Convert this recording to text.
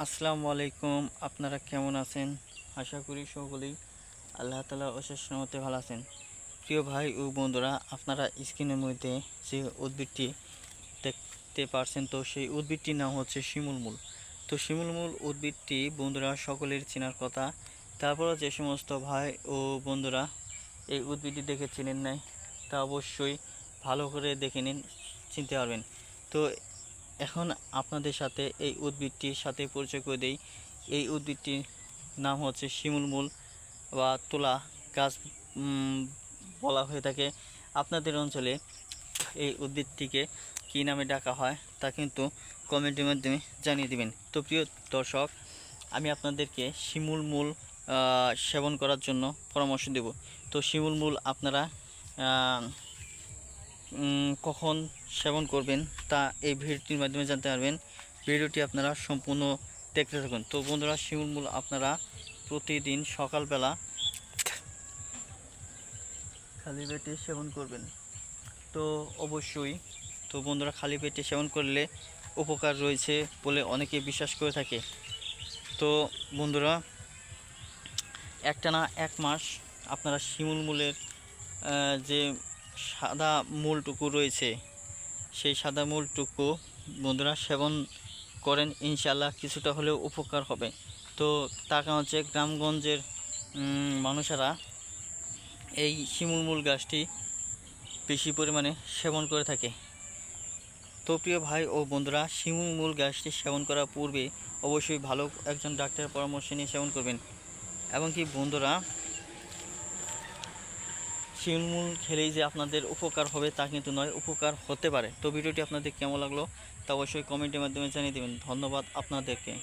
আসসালামু আলাইকুম। আপনারা কেমন আছেন? আশা করি সকলেই আল্লাহ তাআলার অশেষ রহমতে ভালো আছেন। প্রিয় ভাই ও বন্ধুরা, আপনারা স্ক্রিনের মধ্যে যে উদ্ভিদটি দেখতে পারছেন, তো সেই উদ্ভিদটির নাম হচ্ছে শিমুল মূল। তো শিমুল মূল উদ্ভিদটি বন্ধুরা সকলের চেনার কথা। তারপরও যে সমস্ত ভাই ও বন্ধুরা এই উদ্ভিদটি দেখে চেনেন নাই, তা অবশ্যই ভালো করে দেখে নিন, চিনতে পারবেন। তো এখন আপনাদের সাথে এই উদ্ভিদটির সাথে পরিচয় করে দেই। এই উদ্ভিদটির নাম হচ্ছে শিমুল মূল বা তুলা গাছ বলা হয়ে থাকে। আপনাদের অঞ্চলে এই উদ্ভিদটিকে কী নামে ডাকা হয় তা কিন্তু কমেন্টের মাধ্যমে জানিয়ে দিবেন। তো প্রিয় দর্শক, আমি আপনাদেরকে শিমুল মূল সেবন করার জন্য পরামর্শ দেব। তো শিমুল মূল আপনারা কখন সেবন করবেন তা এই ভিডিওটির মাধ্যমে জানতে পারবেন। ভিডিওটি আপনারা সম্পূর্ণ দেখতে থাকুন। তো বন্ধুরা, শিমুল মূল আপনারা প্রতিদিন সকালবেলা খালি পেটে সেবন করবেন। তো অবশ্যই, তো বন্ধুরা, খালি পেটে সেবন করলে উপকার রয়েছে বলে অনেকে বিশ্বাস করে থাকে। তো বন্ধুরা, একটানা 1 মাস আপনারা শিমুল মূলের যে সাদা মূলটুকু রয়েছে সেই সাদা মূলটুকু বন্ধুরা সেবন করেন, ইনশাল্লাহ কিছুটা হলেও উপকার হবে। তো তার কারণ হচ্ছে গ্রামগঞ্জের মানুষেরা এই শিমুল মূল গাছটি বেশি পরিমাণে সেবন করে থাকে। তো প্রিয় ভাই ও বন্ধুরা, শিমুল মূল গাছটি সেবন করার পূর্বে অবশ্যই ভালো একজন ডাক্তারের পরামর্শ নিয়ে সেবন করবেন। এবং কি বন্ধুরা, শিমুল মূল খেলেই যে আপনাদের উপকার হবে তা কিন্তু নয়, উপকার হতে পারে। তো ভিডিওটি আপনাদের কেমন লাগলো তা অবশ্যই কমেন্টের মাধ্যমে জানিয়ে দেবেন। ধন্যবাদ আপনাদেরকে।